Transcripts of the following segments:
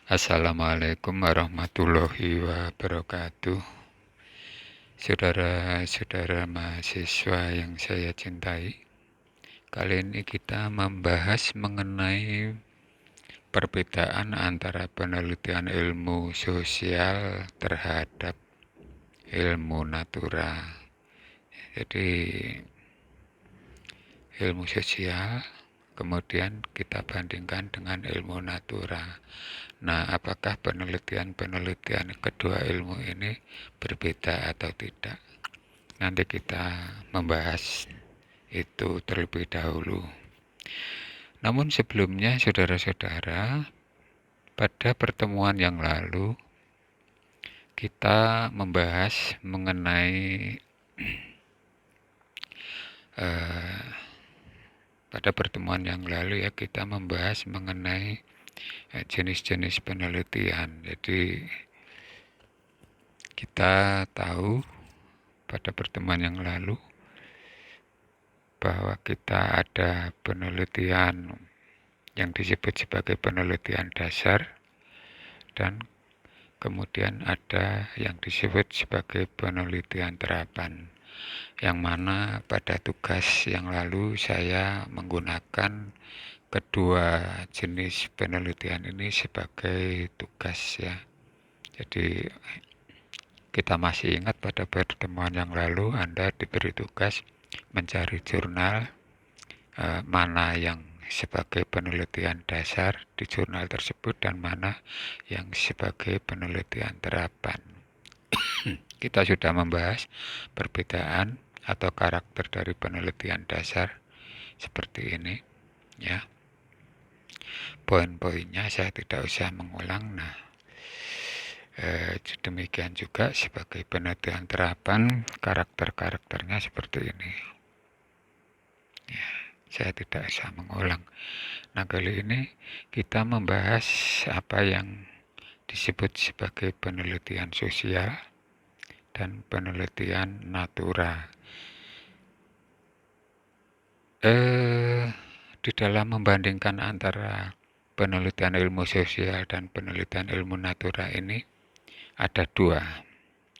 Assalamualaikum warahmatullahi wabarakatuh. Saudara-saudara mahasiswa yang saya cintai, kali ini kita membahas mengenai perbedaan antara penelitian ilmu sosial terhadap ilmu natura. Jadi ilmu sosial kemudian kita bandingkan dengan ilmu natura. Nah, apakah penelitian-penelitian kedua ilmu ini berbeda atau tidak? Nanti kita membahas itu terlebih dahulu. Namun sebelumnya, saudara-saudara, pada pertemuan yang lalu kita membahas mengenai pada pertemuan yang lalu ya kita membahas mengenai jenis-jenis penelitian. Jadi kita tahu pada pertemuan yang lalu bahwa kita ada penelitian yang disebut sebagai penelitian dasar dan kemudian ada yang disebut sebagai penelitian terapan, yang mana pada tugas yang lalu saya menggunakan kedua jenis penelitian ini sebagai tugas ya. Jadi kita masih ingat pada pertemuan yang lalu Anda diberi tugas mencari jurnal mana yang sebagai penelitian dasar di jurnal tersebut dan mana yang sebagai penelitian terapan. Kita sudah membahas perbedaan atau karakter dari penelitian dasar seperti ini ya. Poin-poinnya saya tidak usah mengulang. Nah, demikian juga sebagai penelitian terapan, karakter-karakternya seperti ini ya, saya tidak usah mengulang. Nah, kali ini kita membahas apa yang disebut sebagai penelitian sosial dan penelitian natura. Di dalam membandingkan antara penelitian ilmu sosial dan penelitian ilmu natura ini ada dua.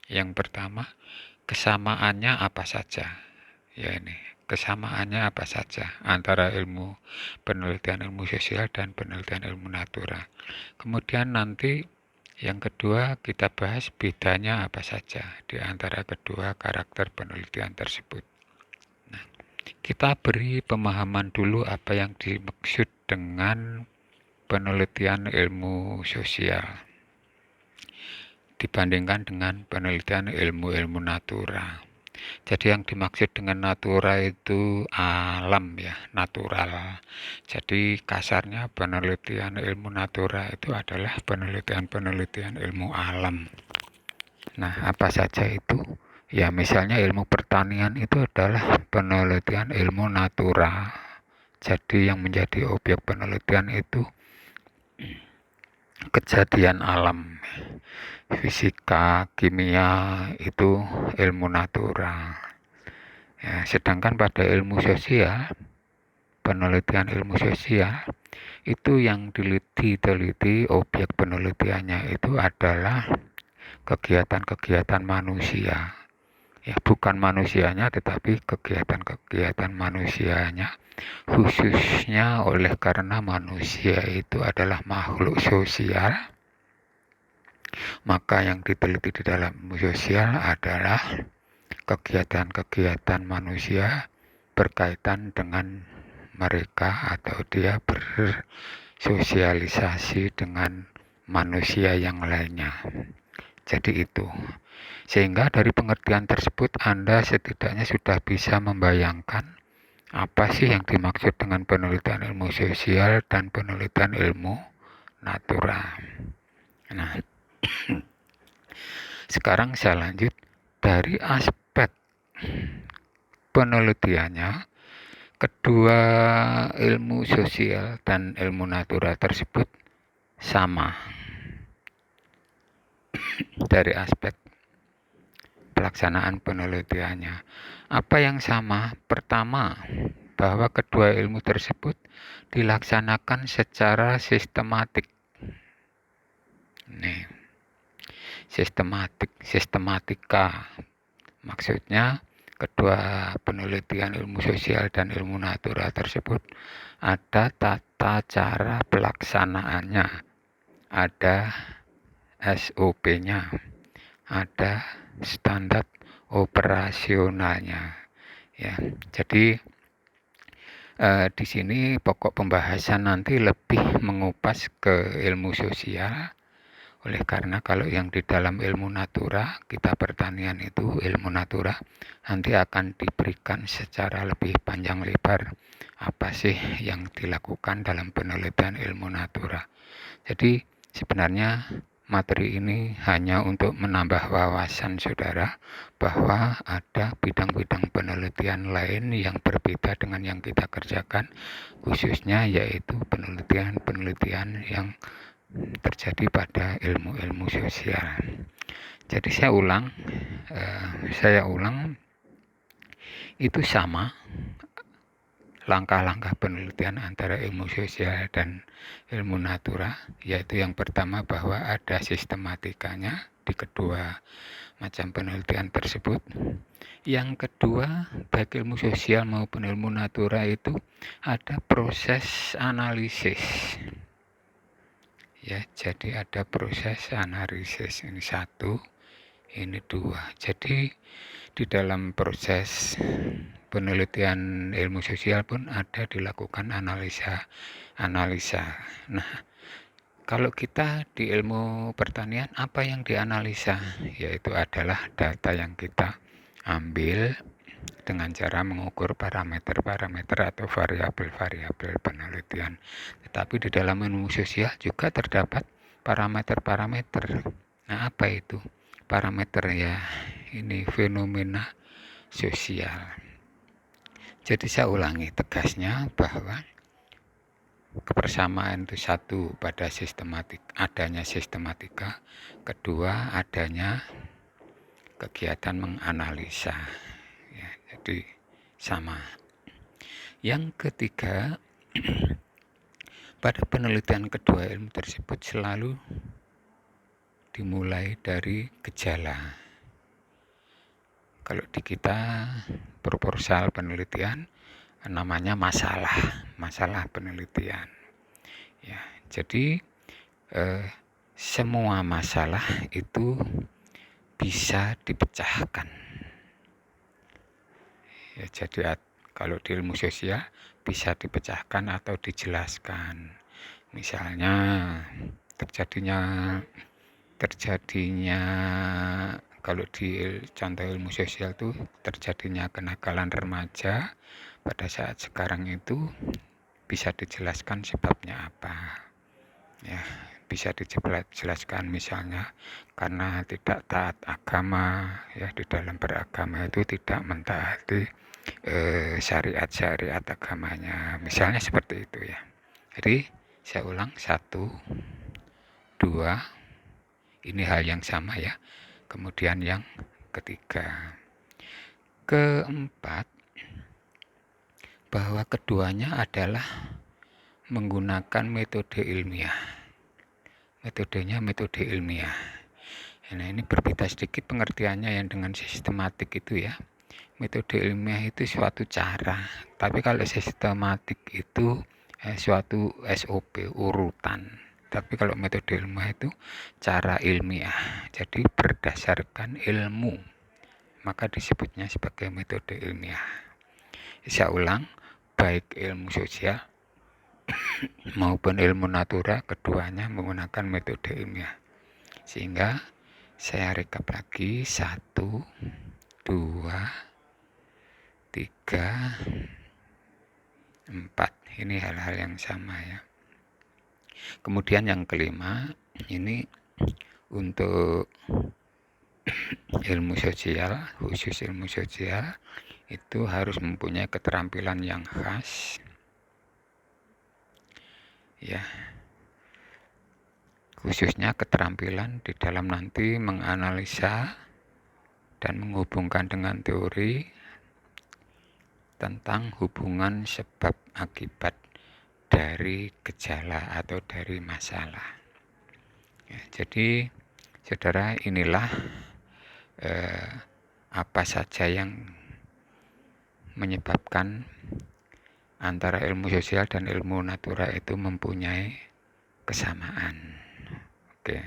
Yang pertama, kesamaannya apa saja? Ya ini, kesamaannya apa saja antara penelitian ilmu sosial dan penelitian ilmu natura. Kemudian nanti yang kedua kita bahas bedanya apa saja di antara kedua karakter penelitian tersebut. Nah, kita beri pemahaman dulu apa yang dimaksud dengan penelitian ilmu sosial dibandingkan dengan penelitian ilmu-ilmu natura. Jadi yang dimaksud dengan natura itu alam ya, natural. Jadi kasarnya penelitian ilmu natura itu adalah penelitian-penelitian ilmu alam. Nah, apa saja itu? Ya, misalnya ilmu pertanian itu adalah penelitian ilmu natura. Jadi yang menjadi objek penelitian itu kejadian alam. Fisika, kimia itu ilmu natura. Ya, sedangkan pada ilmu sosial, penelitian ilmu sosial itu yang diteliti objek penelitiannya itu adalah kegiatan-kegiatan manusia. Ya, bukan manusianya tetapi kegiatan-kegiatan manusianya, khususnya oleh karena manusia itu adalah makhluk sosial. Maka yang diteliti di dalam sosial adalah kegiatan-kegiatan manusia berkaitan dengan mereka atau dia bersosialisasi dengan manusia yang lainnya. Jadi itu. Sehingga dari pengertian tersebut Anda setidaknya sudah bisa membayangkan apa sih yang dimaksud dengan penelitian ilmu sosial dan penelitian ilmu natura. Nah, sekarang saya lanjut dari aspek penelitiannya. Kedua ilmu sosial dan ilmu natura tersebut sama dari aspek pelaksanaan penelitiannya. Apa yang sama? Pertama, bahwa kedua ilmu tersebut dilaksanakan secara sistematik. Nih, sistematika. Maksudnya kedua penelitian ilmu sosial dan ilmu natura tersebut ada tata cara pelaksanaannya, ada SOP-nya, ada standar operasionalnya. Ya, jadi di sini pokok pembahasan nanti lebih mengupas ke ilmu sosial. Oleh karena kalau yang di dalam ilmu natura, kita pertanian itu ilmu natura, nanti akan diberikan secara lebih panjang lebar apa sih yang dilakukan dalam penelitian ilmu natura. Jadi sebenarnya materi ini hanya untuk menambah wawasan saudara bahwa ada bidang-bidang penelitian lain yang berbeda dengan yang kita kerjakan, khususnya yaitu penelitian-penelitian yang terjadi pada ilmu-ilmu sosial. Jadi saya ulang, itu sama langkah-langkah penelitian antara ilmu sosial dan ilmu natura, yaitu yang pertama bahwa ada sistematikanya di kedua macam penelitian tersebut. Yang kedua, baik ilmu sosial maupun ilmu natura itu ada proses analisis. Ya, jadi ada proses analisis, ini satu, ini dua. Jadi di dalam proses penelitian ilmu sosial pun ada dilakukan analisa. Nah, kalau kita di ilmu pertanian, apa yang dianalisa? Yaitu adalah data yang kita ambil dengan cara mengukur parameter-parameter atau variabel-variabel penelitian. Tetapi di dalam ilmu sosial juga terdapat parameter-parameter. Nah, apa itu? Parameter ya, ini fenomena sosial. Jadi saya ulangi tegasnya bahwa kebersamaan itu satu pada adanya sistematika, kedua adanya kegiatan menganalisa. Ya, jadi sama. Yang ketiga, pada penelitian kedua ilmu tersebut selalu dimulai dari gejala. Kalau di kita proposal penelitian namanya masalah penelitian. Ya, jadi semua masalah itu bisa dipecahkan. Ya, jadi kalau di ilmu sosial bisa dipecahkan atau dijelaskan. Misalnya terjadinya kalau di contoh ilmu sosial itu terjadinya kenakalan remaja pada saat sekarang itu bisa dijelaskan sebabnya apa. Ya, bisa dijelaskan misalnya karena tidak taat agama, ya di dalam beragama itu tidak mentaati syariat-syariat agamanya, misalnya seperti itu ya. Jadi saya ulang, 1, 2, ini hal yang sama ya. Kemudian yang ketiga, keempat, bahwa keduanya adalah menggunakan metode ilmiah. Metodenya metode ilmiah. Nah, ini berbeda sedikit pengertiannya yang dengan sistematik itu ya. Metode ilmiah itu suatu cara, tapi kalau sistematik itu suatu SOP, urutan. Tapi kalau metode ilmiah itu cara ilmiah, jadi berdasarkan ilmu, maka disebutnya sebagai metode ilmiah. Saya ulang, baik ilmu sosial maupun ilmu natura, keduanya menggunakan metode ilmiah. Sehingga saya rekap lagi, 1, 2, 3, 4. Ini hal-hal yang sama ya. Kemudian yang kelima, ini untuk ilmu sosial, khusus ilmu sosial itu harus mempunyai keterampilan yang khas ya, khususnya keterampilan di dalam nanti menganalisa dan menghubungkan dengan teori tentang hubungan sebab akibat dari gejala atau dari masalah. Ya, jadi saudara, inilah apa saja yang menyebabkan antara ilmu sosial dan ilmu natura itu mempunyai kesamaan. Oke,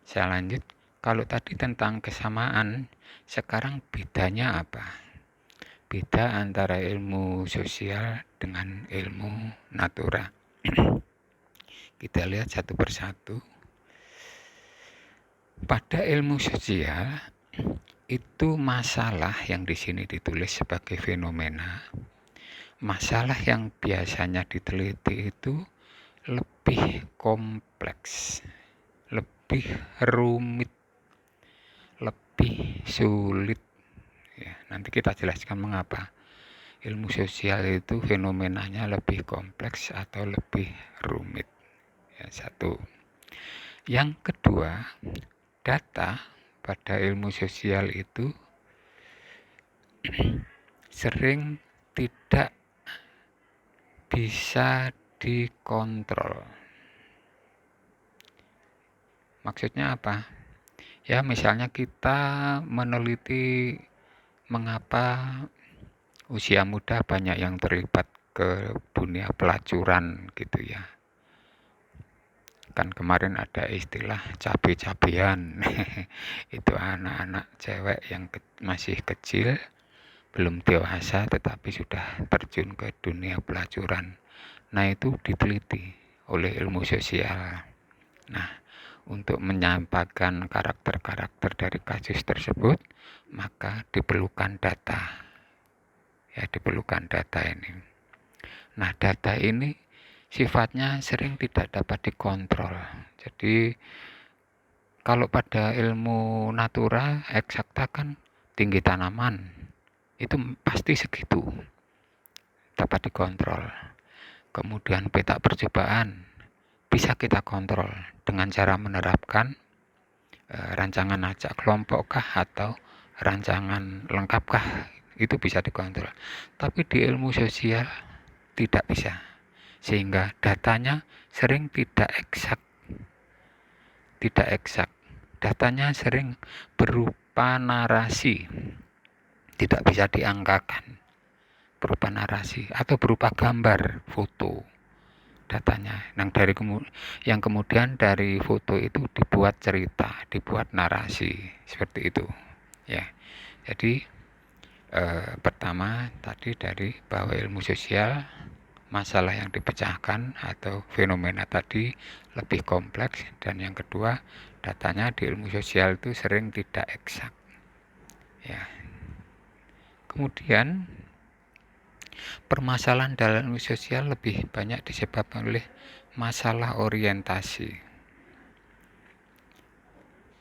saya lanjut. Kalau tadi tentang kesamaan, sekarang bedanya apa? Beda antara ilmu sosial dengan ilmu natura. Kita lihat satu persatu. Pada ilmu sosial itu masalah yang di sini ditulis sebagai fenomena. Masalah yang biasanya diteliti itu lebih kompleks, lebih rumit, lebih sulit. Ya, nanti kita jelaskan mengapa ilmu sosial itu fenomenanya lebih kompleks atau lebih rumit. Ya, satu. Yang kedua, data pada ilmu sosial itu sering tidak bisa dikontrol. Maksudnya apa? Ya, misalnya kita meneliti mengapa usia muda banyak yang terlibat ke dunia pelacuran gitu ya. Kan kemarin ada istilah cabe-cabean. Itu anak-anak cewek yang masih kecil, belum dewasa tetapi sudah terjun ke dunia pelacuran. Nah, itu diteliti oleh ilmu sosial. Nah, untuk menyampaikan karakter-karakter dari kasus tersebut, maka diperlukan data. Ya, diperlukan data ini. Nah, data ini sifatnya sering tidak dapat dikontrol. Jadi, kalau pada ilmu natura, eksakta kan tinggi tanaman, itu pasti segitu, dapat dikontrol. Kemudian peta percobaan, bisa kita kontrol dengan cara menerapkan rancangan acak kelompokkah atau rancangan lengkapkah, itu bisa dikontrol. Tapi di ilmu sosial tidak bisa, sehingga datanya sering tidak eksak. Datanya sering berupa narasi, tidak bisa diangkakan, berupa narasi atau berupa gambar, foto. Datanya yang kemudian dari foto itu dibuat cerita, dibuat narasi, seperti itu ya. Jadi pertama tadi dari bahwa ilmu sosial, masalah yang dipecahkan atau fenomena tadi lebih kompleks, dan yang kedua, datanya di ilmu sosial itu sering tidak eksak ya. Kemudian permasalahan dalam ilmu sosial lebih banyak disebabkan oleh masalah orientasi.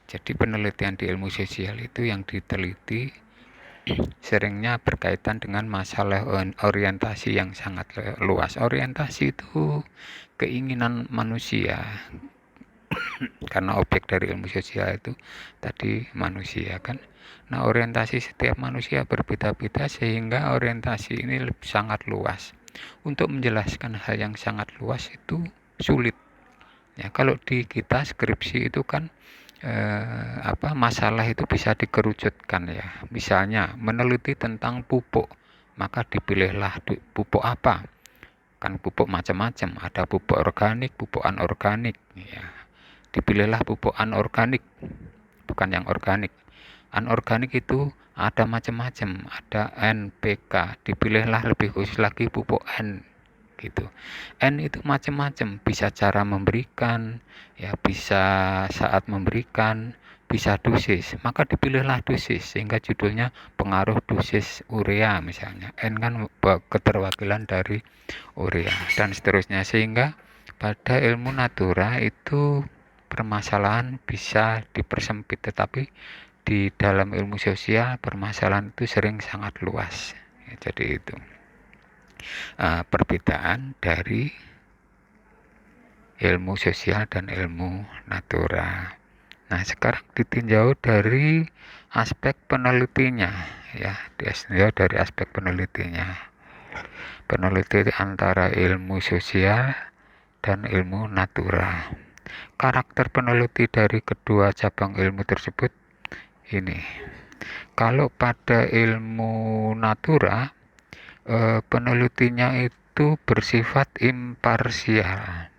Jadi penelitian di ilmu sosial itu yang diteliti seringnya berkaitan dengan masalah orientasi yang sangat luas. Orientasi itu keinginan manusia, karena objek dari ilmu sosial itu tadi manusia kan. Nah, orientasi setiap manusia berbeda-beda sehingga orientasi ini sangat luas. Untuk menjelaskan hal yang sangat luas itu sulit. Ya, kalau di kita skripsi itu kan masalah itu bisa dikerucutkan ya. Misalnya meneliti tentang pupuk, maka dipilihlah pupuk apa. Kan pupuk macam-macam, ada pupuk organik, pupuk anorganik ya. Dipilihlah pupuk anorganik, bukan yang organik. Anorganik itu ada macam-macam, ada NPK, dipilihlah lebih khusus lagi pupuk N gitu. N itu macam-macam, bisa cara memberikan, ya bisa saat memberikan, bisa dosis. Maka dipilihlah dosis sehingga judulnya pengaruh dosis urea misalnya. N kan keterwakilan dari urea dan seterusnya, sehingga pada ilmu natura itu permasalahan bisa dipersempit, tetapi di dalam ilmu sosial permasalahan itu sering sangat luas ya. Jadi itu perbedaan dari ilmu sosial dan ilmu natura. Nah, sekarang ditinjau dari aspek penelitinya ya, ditinjau dari aspek penelitinya. Peneliti antara ilmu sosial dan ilmu natura. Karakter peneliti dari kedua cabang ilmu tersebut ini. Kalau pada ilmu natura, penelitinya itu bersifat imparsial.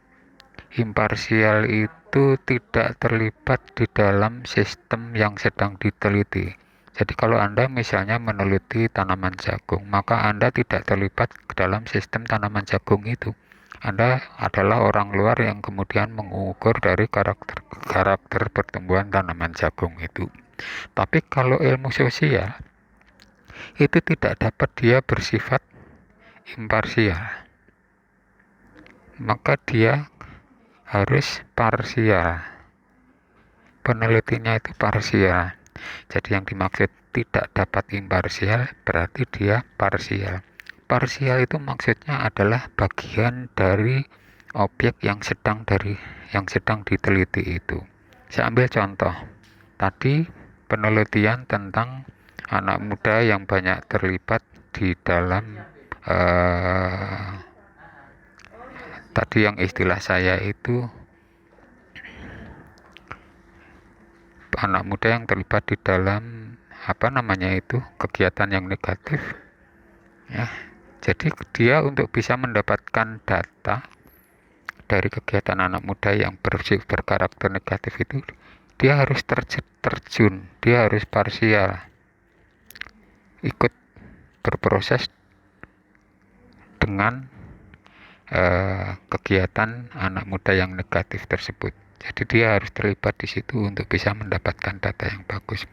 Imparsial itu tidak terlibat di dalam sistem yang sedang diteliti. Jadi kalau Anda misalnya meneliti tanaman jagung, maka Anda tidak terlibat ke dalam sistem tanaman jagung itu. Anda adalah orang luar yang kemudian mengukur dari karakter pertumbuhan tanaman jagung itu. Tapi kalau ilmu sosial, itu tidak dapat dia bersifat imparsial. Maka dia harus parsial. Penelitinya itu parsial. Jadi yang dimaksud tidak dapat imparsial berarti dia parsial. Parsial itu maksudnya adalah bagian dari objek yang sedang diteliti itu. Saya ambil contoh. Tadi penelitian tentang anak muda yang banyak terlibat di dalam tadi yang istilah saya itu anak muda yang terlibat di dalam kegiatan yang negatif ya. Jadi dia untuk bisa mendapatkan data dari kegiatan anak muda yang berkarakter negatif itu, dia harus terjun, dia harus parsial, ikut berproses dengan kegiatan anak muda yang negatif tersebut. Jadi dia harus terlibat di situ untuk bisa mendapatkan data yang bagus.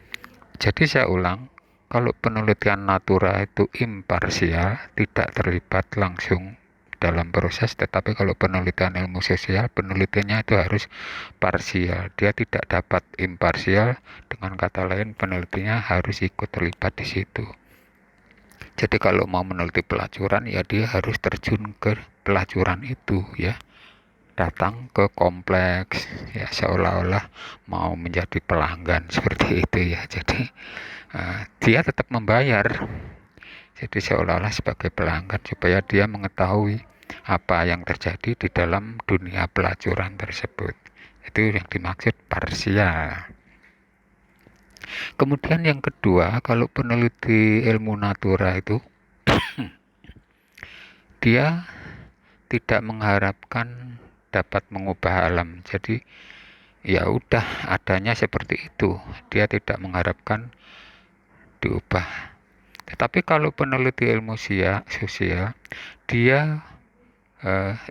Jadi saya ulang, kalau penelitian natura itu imparsial, tidak terlibat langsung dalam proses, tetapi kalau penelitian ilmu sosial, penelitiannya itu harus parsial. Dia tidak dapat imparsial, dengan kata lain penelitinya harus ikut terlibat di situ. Jadi kalau mau meneliti pelacuran, ya dia harus terjun ke pelacuran itu ya. Datang ke kompleks ya, seolah-olah mau menjadi pelanggan seperti itu ya. Jadi dia tetap membayar, jadi seolah-olah sebagai pelanggan supaya dia mengetahui apa yang terjadi di dalam dunia pelacuran tersebut. Itu yang dimaksud parsial. Kemudian yang kedua, kalau peneliti ilmu natura itu dia tidak mengharapkan dapat mengubah alam. Jadi ya udah adanya seperti itu. Dia tidak mengharapkan diubah. Tetapi kalau peneliti ilmu sosial, dia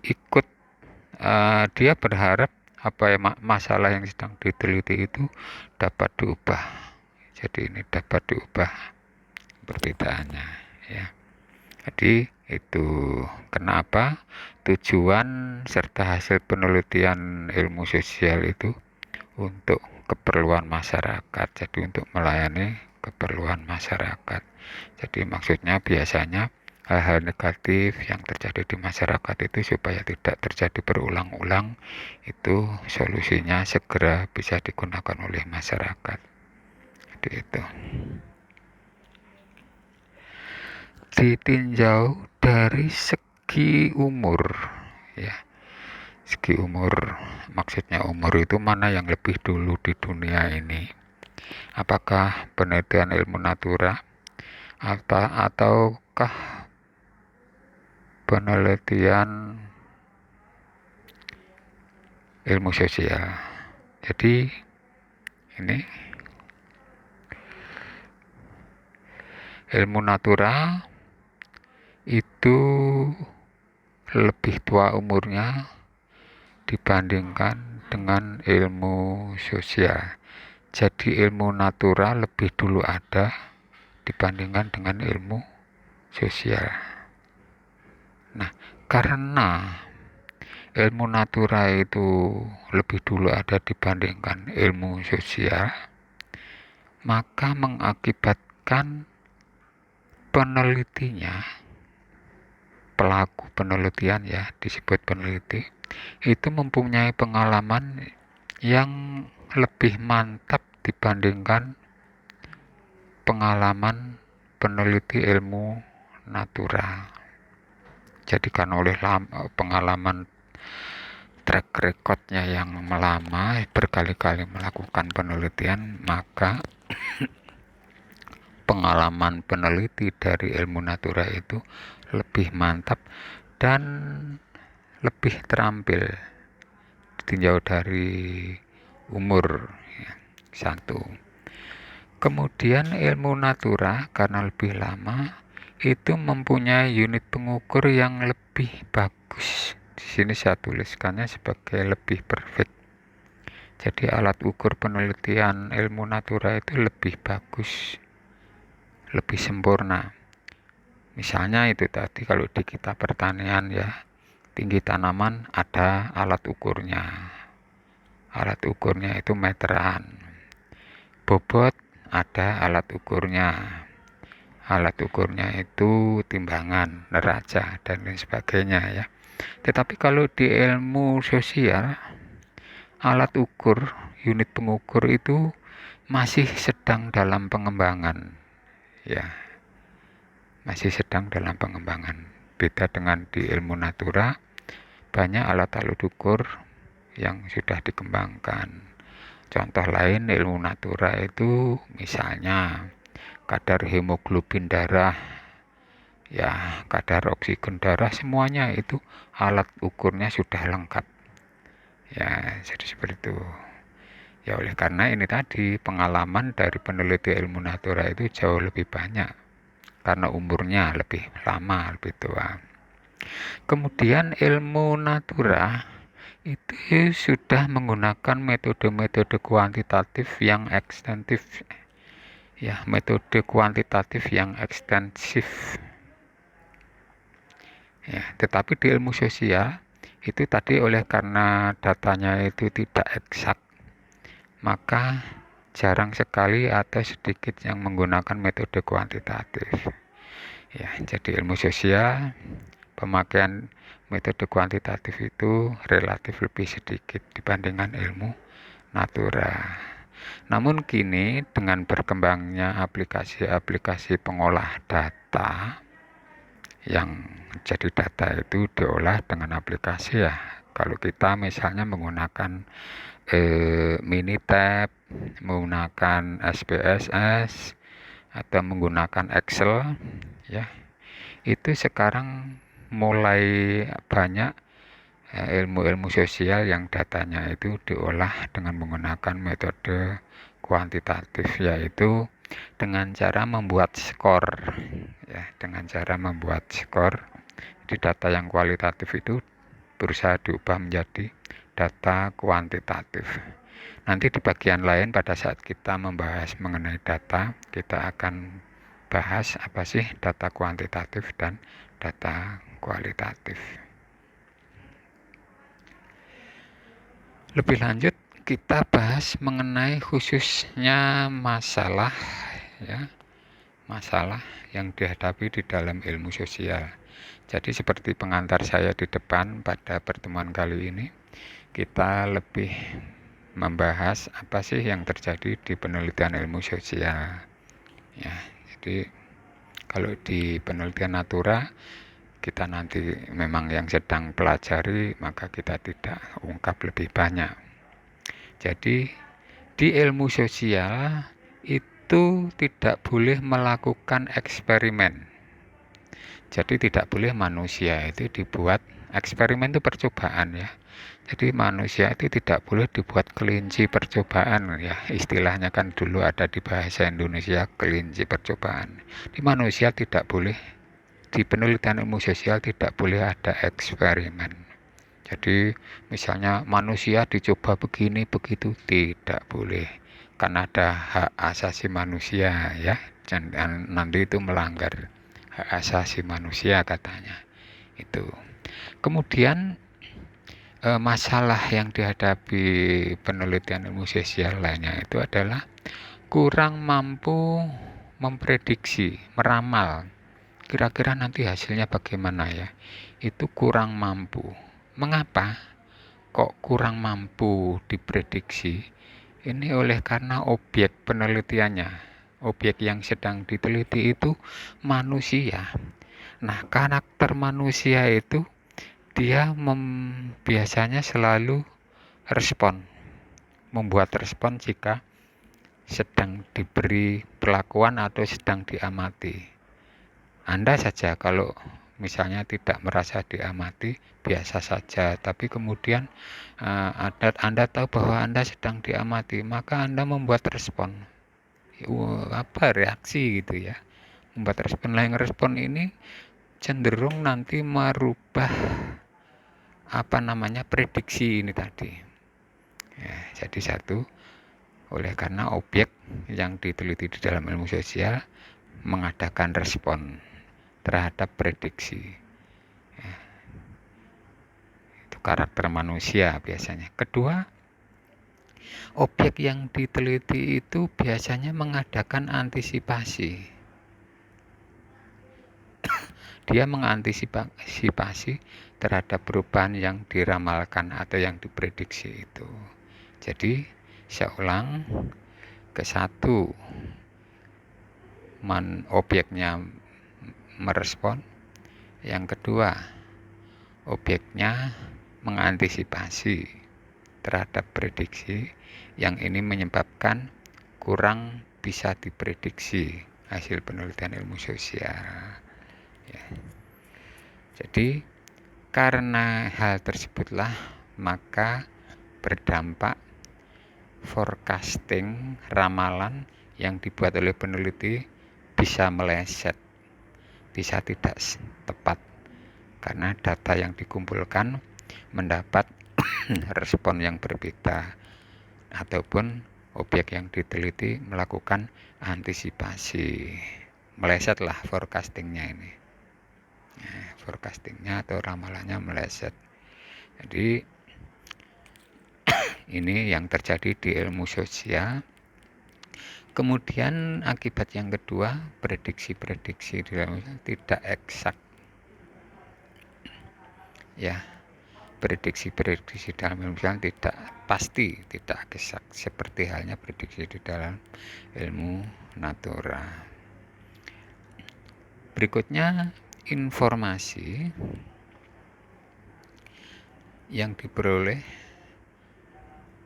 ikut, dia berharap masalah yang sedang diteliti itu dapat diubah. Jadi ini dapat diubah perbedaannya ya. Jadi itu kenapa tujuan serta hasil penelitian ilmu sosial itu untuk keperluan masyarakat, jadi untuk melayani keperluan masyarakat. Jadi maksudnya biasanya hal-hal negatif yang terjadi di masyarakat itu supaya tidak terjadi berulang-ulang, itu solusinya segera bisa digunakan oleh masyarakat. Jadi itu. Ditinjau dari segi umur ya. Segi umur, maksudnya umur itu mana yang lebih dulu di dunia ini, apakah penelitian ilmu natura ataukah penelitian ilmu sosial. Jadi ini ilmu natura itu lebih tua umurnya dibandingkan dengan ilmu sosial. Jadi ilmu natura lebih dulu ada dibandingkan dengan ilmu sosial. Nah, karena ilmu natura itu lebih dulu ada dibandingkan ilmu sosial, maka mengakibatkan penelitinya, pelaku penelitian ya, disebut peneliti, itu mempunyai pengalaman yang lebih mantap dibandingkan pengalaman peneliti ilmu natura. Jadi kan oleh pengalaman track recordnya yang lama, berkali-kali melakukan penelitian, maka pengalaman peneliti dari ilmu natura itu lebih mantap dan lebih terampil ditinjau dari umur ya, satu. Kemudian ilmu natura karena lebih lama itu mempunyai unit pengukur yang lebih bagus. Di sini saya tuliskannya sebagai lebih perfect. Jadi alat ukur penelitian ilmu natura itu lebih bagus, lebih sempurna. Misalnya itu tadi kalau di kitab pertanian ya, tinggi tanaman ada alat ukurnya. Alat ukurnya itu meteran. Bobot ada alat ukurnya. Alat ukurnya itu timbangan, neraca, dan lain sebagainya ya. Tetapi kalau di ilmu sosial, alat ukur, unit pengukur itu masih sedang dalam pengembangan. Ya, masih sedang dalam pengembangan. Beda dengan di ilmu natura, banyak alat-alat ukur yang sudah dikembangkan. Contoh lain ilmu natura itu misalnya kadar hemoglobin darah, ya kadar oksigen darah, semuanya itu alat ukurnya sudah lengkap. Ya, jadi seperti itu. Ya oleh karena ini tadi pengalaman dari peneliti ilmu natura itu jauh lebih banyak karena umurnya lebih lama, lebih tua. Kemudian ilmu natura itu sudah menggunakan metode-metode kuantitatif yang ekstensif. Ya, metode kuantitatif yang ekstensif. Ya, tetapi di ilmu sosial itu tadi oleh karena datanya itu tidak eksak, maka jarang sekali atau sedikit yang menggunakan metode kuantitatif. Ya, jadi ilmu sosial pemakaian metode kuantitatif itu relatif lebih sedikit dibandingkan ilmu natura. Namun kini dengan berkembangnya aplikasi-aplikasi pengolah data yang jadi data itu diolah dengan aplikasi ya. Kalau kita misalnya menggunakan Minitab, menggunakan SPSS atau menggunakan Excel ya, itu sekarang mulai banyak ilmu-ilmu sosial yang datanya itu diolah dengan menggunakan metode kuantitatif, yaitu dengan cara membuat skor ya, dengan cara membuat skor. Di data yang kualitatif itu berusaha diubah menjadi data kuantitatif. Nanti di bagian lain pada saat kita membahas mengenai data, kita akan bahas apa sih data kuantitatif dan data kualitatif. Lebih lanjut kita bahas mengenai khususnya masalah ya, masalah yang dihadapi di dalam ilmu sosial. Jadi seperti pengantar saya di depan pada pertemuan kali ini, kita lebih membahas apa sih yang terjadi di penelitian ilmu sosial. Ya, jadi kalau di penelitian natura kita nanti memang yang sedang pelajari, maka kita tidak ungkap lebih banyak. Jadi di ilmu sosial itu tidak boleh melakukan eksperimen. Jadi tidak boleh manusia itu dibuat eksperimen, itu percobaan ya. Jadi manusia itu tidak boleh dibuat kelinci percobaan ya. Istilahnya kan dulu ada di bahasa Indonesia kelinci percobaan. Di manusia tidak boleh, di penelitian ilmu sosial tidak boleh ada eksperimen. Jadi misalnya manusia dicoba begini begitu, tidak boleh. Karena ada hak asasi manusia ya. Dan nanti itu melanggar hak asasi manusia katanya. Itu. Kemudian masalah yang dihadapi penelitian ilmu sosial lainnya itu adalah kurang mampu memprediksi, meramal kira-kira nanti hasilnya bagaimana ya. Itu kurang mampu. Mengapa kok kurang mampu diprediksi? Ini oleh karena objek penelitiannya, objek yang sedang diteliti itu manusia. Nah, karakter manusia itu dia biasanya selalu membuat respon jika sedang diberi perlakuan atau sedang diamati. Anda saja kalau misalnya tidak merasa diamati, biasa saja, tapi kemudian Anda tahu bahwa Anda sedang diamati, maka Anda membuat respon, reaksi gitu ya. Membuat respon ini cenderung nanti merubah prediksi ini tadi. Ya, jadi satu, oleh karena objek yang diteliti di dalam ilmu sosial mengadakan respon terhadap prediksi. Ya, itu karakter manusia biasanya. Kedua, objek yang diteliti itu biasanya mengadakan antisipasi. Dia mengantisipasi terhadap perubahan yang diramalkan atau yang diprediksi itu. Jadi, saya ulang, ke satu, objeknya merespon. Yang kedua, objeknya mengantisipasi terhadap prediksi yang ini menyebabkan kurang bisa diprediksi hasil penelitian ilmu sosial. Ya. Jadi karena hal tersebutlah maka berdampak forecasting, ramalan yang dibuat oleh peneliti bisa meleset, bisa tidak tepat karena data yang dikumpulkan mendapat respon yang berbeda ataupun objek yang diteliti melakukan antisipasi, melesetlah forecastingnya ini. Forecastingnya atau ramalannya meleset. Jadi ini yang terjadi di ilmu sosial. Kemudian akibat yang kedua, prediksi-prediksi di dalam tidak eksak. Ya, prediksi-prediksi dalam ilmu sosial tidak pasti, tidak eksak seperti halnya prediksi di dalam ilmu natura. Berikutnya informasi yang diperoleh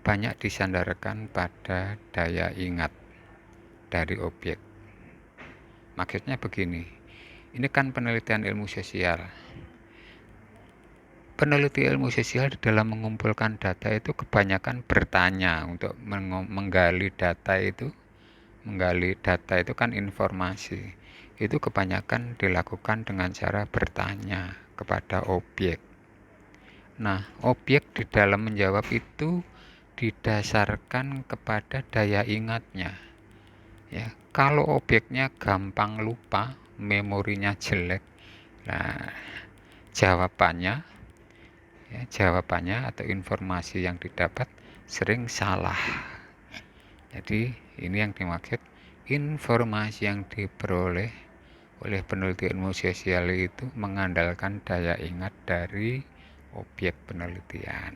banyak disandarkan pada daya ingat dari objek. Maksudnya begini, ini kan penelitian ilmu sosial. Peneliti ilmu sosial dalam mengumpulkan data itu kebanyakan bertanya untuk menggali data itu. Menggali data itu kan informasi. Itu kebanyakan dilakukan dengan cara bertanya kepada objek. Nah, objek di dalam menjawab itu didasarkan kepada daya ingatnya. Ya, kalau objeknya gampang lupa, memorinya jelek, nah jawabannya atau informasi yang didapat sering salah. Jadi ini yang dimaksud informasi yang diperoleh oleh peneliti ilmu sosial itu mengandalkan daya ingat dari objek penelitian.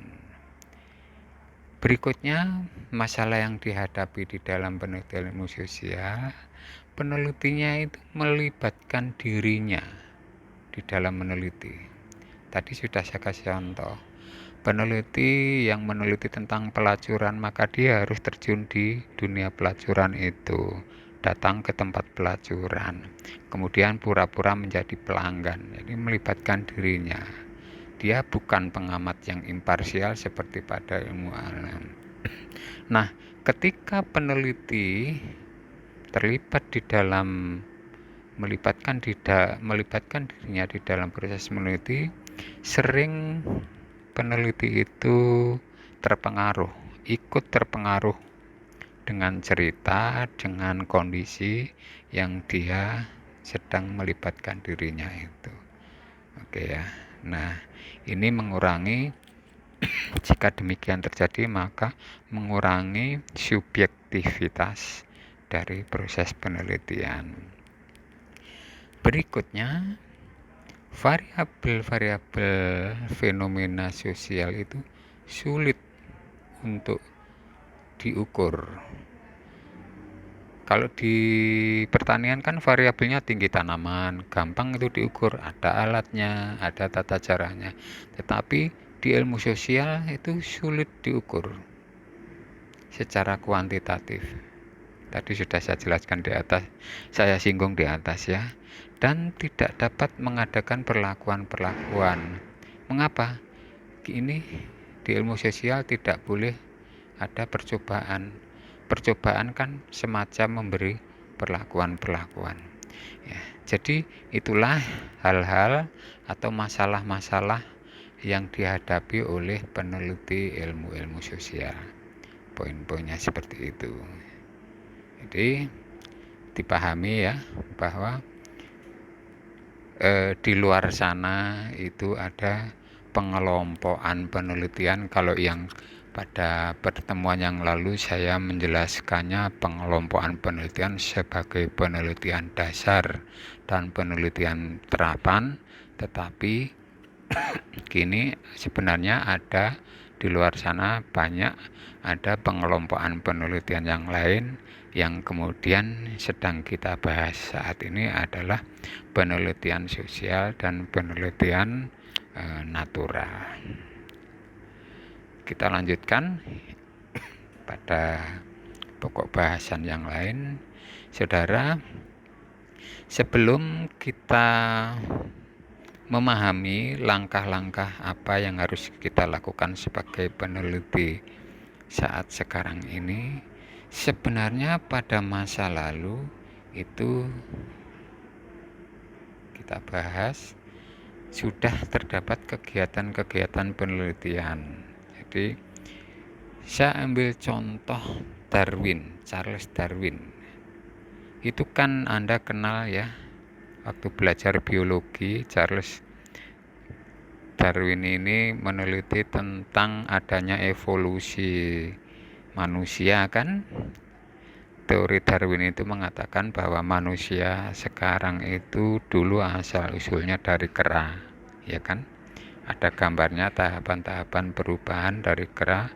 Berikutnya, masalah yang dihadapi di dalam penelitian ilmu sosial, penelitinya itu melibatkan dirinya di dalam meneliti. Tadi sudah saya kasih contoh. Peneliti yang meneliti tentang pelacuran, maka dia harus terjun di dunia pelacuran itu, datang ke tempat pelacuran, kemudian pura-pura menjadi pelanggan. Jadi melibatkan dirinya. Dia bukan pengamat yang imparsial seperti pada ilmu alam. Nah, ketika peneliti terlibat di dalam melibatkan dirinya di dalam proses meneliti, sering peneliti itu ikut terpengaruh dengan cerita, dengan kondisi yang dia sedang melibatkan dirinya itu. Oke ya. Nah, ini mengurangi, jika demikian terjadi maka mengurangi subjektivitas dari proses penelitian. Berikutnya, variabel-variabel fenomena sosial itu sulit untuk diukur Kalau di pertanian kan variabelnya tinggi tanaman, gampang itu diukur, ada alatnya, ada tata caranya. Tetapi di ilmu sosial itu sulit diukur secara kuantitatif. Tadi sudah saya jelaskan di atas, saya singgung di atas ya. Dan tidak dapat mengadakan perlakuan-perlakuan. Mengapa? Ini di ilmu sosial tidak boleh ada percobaan. Percobaan kan semacam memberi perlakuan-perlakuan. Ya, jadi itulah hal-hal atau masalah-masalah yang dihadapi oleh peneliti ilmu-ilmu sosial. Poin-poinnya seperti itu. Jadi dipahami ya bahwa di luar sana itu ada pengelompokan penelitian. Kalau yang pada pertemuan yang lalu saya menjelaskannya pengelompokan penelitian sebagai penelitian dasar dan penelitian terapan, tetapi kini sebenarnya ada di luar sana banyak ada pengelompokan penelitian yang lain yang kemudian sedang kita bahas saat ini adalah penelitian sosial dan penelitian natural. Kita lanjutkan pada pokok bahasan yang lain. Saudara, sebelum kita memahami langkah-langkah apa yang harus kita lakukan sebagai peneliti saat sekarang ini, sebenarnya pada masa lalu itu kita bahas sudah terdapat kegiatan-kegiatan penelitian. Jadi saya ambil contoh Charles Darwin. Itu kan Anda kenal ya, waktu belajar biologi, Charles Darwin ini meneliti tentang adanya evolusi manusia kan. Teori Darwin itu mengatakan bahwa manusia sekarang itu dulu asal usulnya dari kera, ya kan? Ada gambarnya tahapan-tahapan perubahan dari kera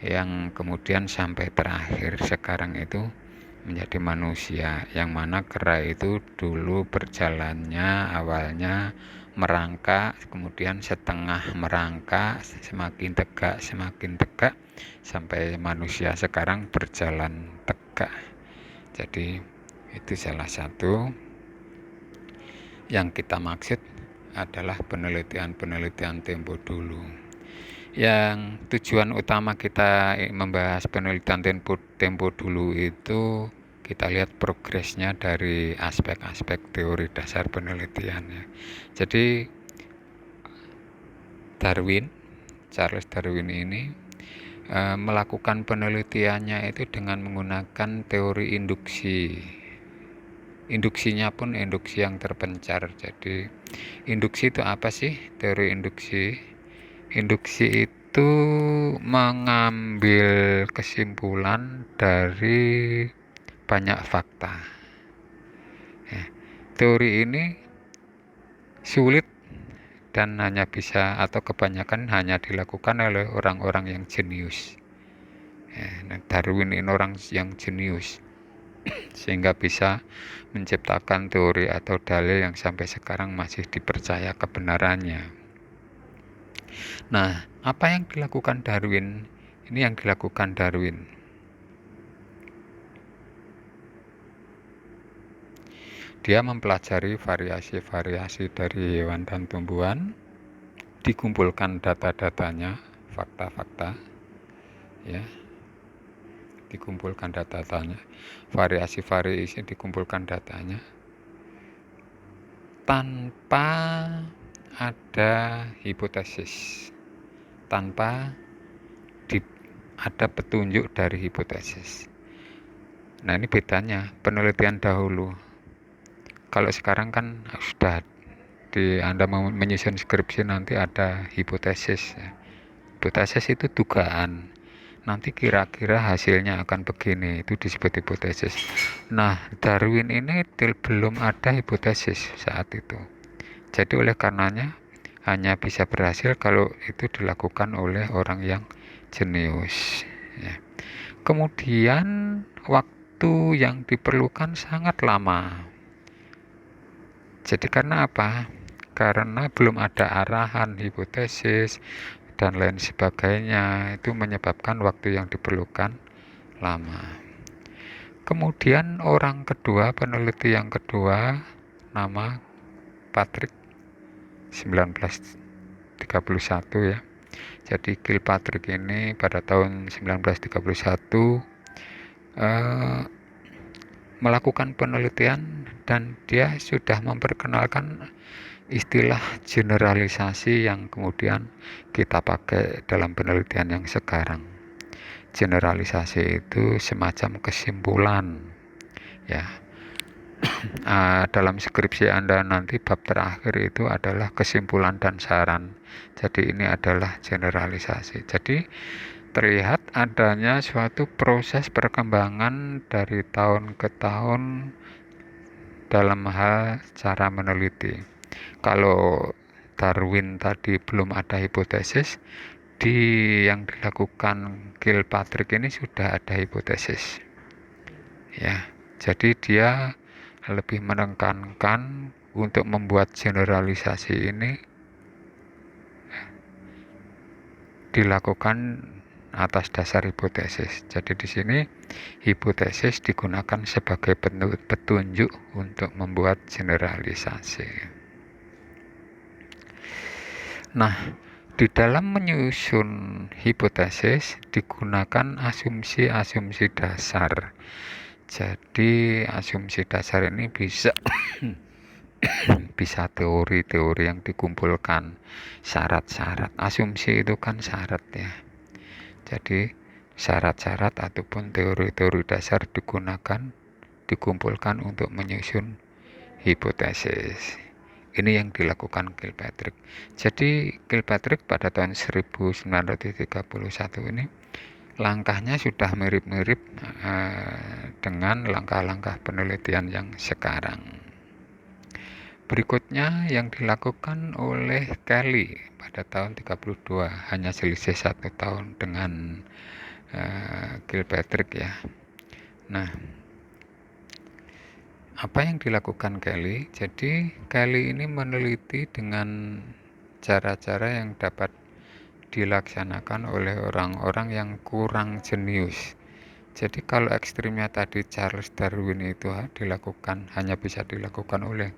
yang kemudian sampai terakhir sekarang itu menjadi manusia, yang mana kera itu dulu berjalannya awalnya merangkak, kemudian setengah merangkak, semakin tegak sampai manusia sekarang berjalan tegak. Jadi itu salah satu yang kita maksud adalah penelitian tempo dulu. Yang tujuan utama kita membahas penelitian tempo dulu itu kita lihat progresnya dari aspek-aspek teori dasar penelitian ya. Jadi Charles Darwin ini melakukan penelitiannya itu dengan menggunakan teori induksi. Induksinya pun induksi yang terpencar. Jadi induksi itu apa sih? Teori induksi. Induksi itu mengambil kesimpulan dari banyak fakta. Ya, teori ini sulit dan hanya bisa atau kebanyakan hanya dilakukan oleh orang-orang yang jenius. Ya, Darwin ini orang yang jenius sehingga bisa menciptakan teori atau dalil yang sampai sekarang masih dipercaya kebenarannya. Nah, apa yang dilakukan Darwin? Ini yang dilakukan Darwin. Dia mempelajari variasi-variasi dari hewan dan tumbuhan, dikumpulkan data-datanya, fakta-fakta, ya, dikumpulkan data-datanya, variasi-variasi dikumpulkan datanya, tanpa ada hipotesis, tanpa ada petunjuk dari hipotesis. Nah ini bedanya penelitian dahulu. Kalau sekarang kan sudah Anda mau menyusun skripsi nanti ada hipotesis. Hipotesis itu dugaan. Nanti kira-kira hasilnya akan begini, itu disebut hipotesis. Nah, Darwin ini belum ada hipotesis saat itu. Jadi oleh karenanya hanya bisa berhasil kalau itu dilakukan oleh orang yang jenius. Ya. Kemudian waktu waktu yang diperlukan sangat lama. Jadi karena apa? Karena belum ada arahan, hipotesis, dan lain sebagainya, itu menyebabkan waktu yang diperlukan lama. Kemudian orang kedua, peneliti yang kedua, nama Patrick 1931 ya. Jadi Kilpatrick ini pada tahun 1931 melakukan penelitian dan dia sudah memperkenalkan istilah generalisasi yang kemudian kita pakai dalam penelitian yang sekarang. Generalisasi itu semacam kesimpulan ya. Dalam skripsi Anda nanti bab terakhir itu adalah kesimpulan dan saran. Jadi ini adalah generalisasi. Jadi terlihat adanya suatu proses perkembangan dari tahun ke tahun dalam hal cara meneliti. Kalau Darwin tadi belum ada hipotesis, yang dilakukan Kilpatrick ini sudah ada hipotesis. Ya, jadi dia lebih menekankan untuk membuat generalisasi ini dilakukan atas dasar hipotesis. Jadi di sini hipotesis digunakan sebagai petunjuk untuk membuat generalisasi. Nah, di dalam menyusun hipotesis digunakan asumsi-asumsi dasar. Jadi asumsi dasar ini bisa bisa teori-teori yang dikumpulkan, syarat-syarat. Asumsi itu kan syarat ya. Jadi syarat-syarat ataupun teori-teori dasar dikumpulkan untuk menyusun hipotesis. Ini yang dilakukan Kilpatrick. Jadi Kilpatrick pada tahun 1931 ini langkahnya sudah mirip-mirip dengan langkah-langkah penelitian yang sekarang. Berikutnya yang dilakukan oleh Kelly pada tahun 32, hanya selisih 1 tahun dengan Kilpatrick ya. Nah, apa yang dilakukan Kelly? Jadi Kelly ini meneliti dengan cara-cara yang dapat dilaksanakan oleh orang-orang yang kurang jenius. Jadi kalau ekstrimnya tadi Charles Darwin itu hanya bisa dilakukan oleh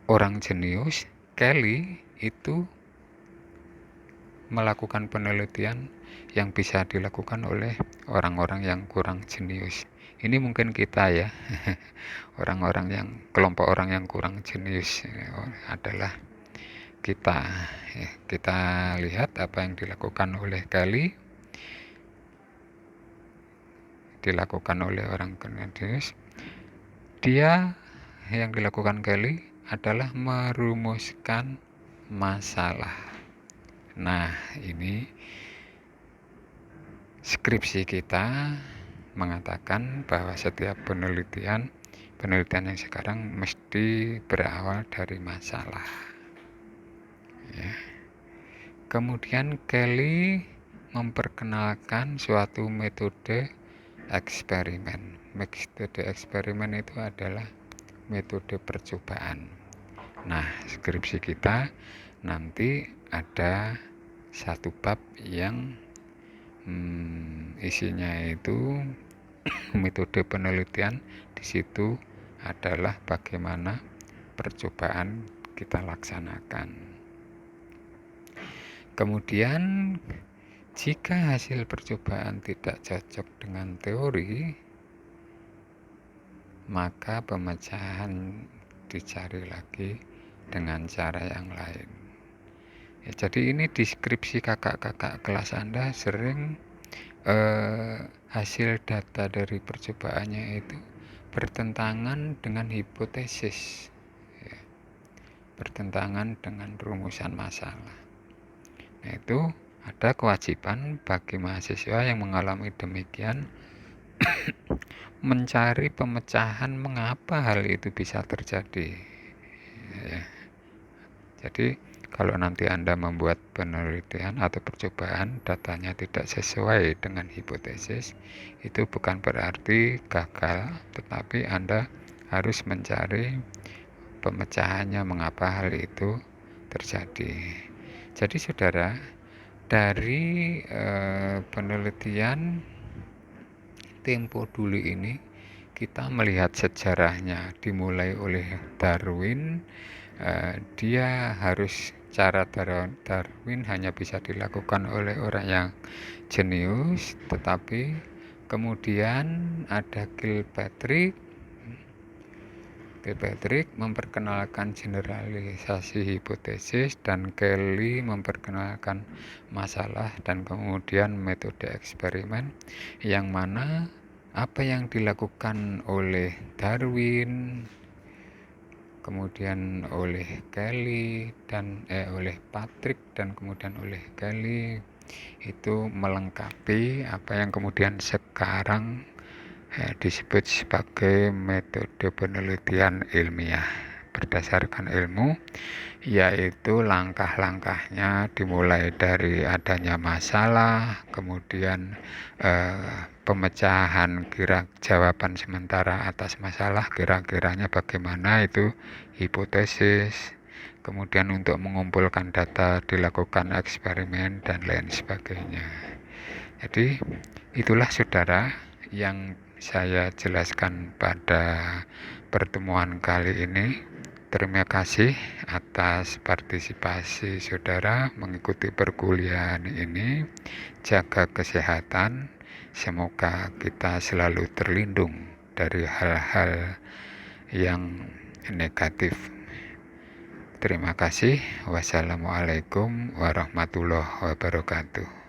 orang jenius, Kelly itu melakukan penelitian yang bisa dilakukan oleh orang-orang yang kurang jenius. Ini mungkin kita ya, kelompok orang yang kurang jenius adalah kita. Kita lihat apa yang dilakukan oleh Kelly, dilakukan oleh orang kurang jenius. Yang dilakukan Kelly adalah merumuskan masalah. Nah, ini skripsi kita mengatakan bahwa setiap penelitian yang sekarang mesti berawal dari masalah. Ya. Kemudian Kelly memperkenalkan suatu metode eksperimen. Metode eksperimen itu adalah metode percobaan. Nah, skripsi kita nanti ada satu bab yang isinya itu metode penelitian. Di situ adalah bagaimana percobaan kita laksanakan. Kemudian jika hasil percobaan tidak cocok dengan teori, maka pemecahan dicari lagi dengan cara yang lain. Ya, jadi ini deskripsi kakak-kakak kelas Anda sering hasil data dari percobaannya itu bertentangan dengan hipotesis, ya, bertentangan dengan rumusan masalah. Nah, itu ada kewajiban bagi mahasiswa yang mengalami demikian mencari pemecahan mengapa hal itu bisa terjadi. Ya. Jadi Kalau nanti Anda membuat penelitian atau percobaan, datanya tidak sesuai dengan hipotesis, itu bukan berarti gagal, tetapi Anda harus mencari pemecahannya mengapa hal itu terjadi. Jadi saudara, dari penelitian tempo dulu ini kita melihat sejarahnya dimulai oleh Darwin. Dia harus cara Darwin hanya bisa dilakukan oleh orang yang jenius, tetapi kemudian ada Kilpatrick memperkenalkan generalisasi hipotesis, dan Kelly memperkenalkan masalah dan kemudian metode eksperimen, yang mana apa yang dilakukan oleh Darwin, kemudian oleh Kelly dan oleh Patrick dan kemudian oleh Kelly itu melengkapi apa yang kemudian sekarang disebut sebagai metode penelitian ilmiah berdasarkan ilmu, yaitu langkah-langkahnya dimulai dari adanya masalah, kemudian pemecahan jawaban sementara atas masalah, kira-kiranya bagaimana, itu hipotesis, kemudian untuk mengumpulkan data dilakukan eksperimen dan lain sebagainya. Jadi itulah saudara yang saya jelaskan pada pertemuan kali ini. Terima kasih atas partisipasi saudara mengikuti perkuliahan ini. Jaga kesehatan, semoga kita selalu terlindung dari hal-hal yang negatif. Terima kasih. Wassalamualaikum warahmatullahi wabarakatuh.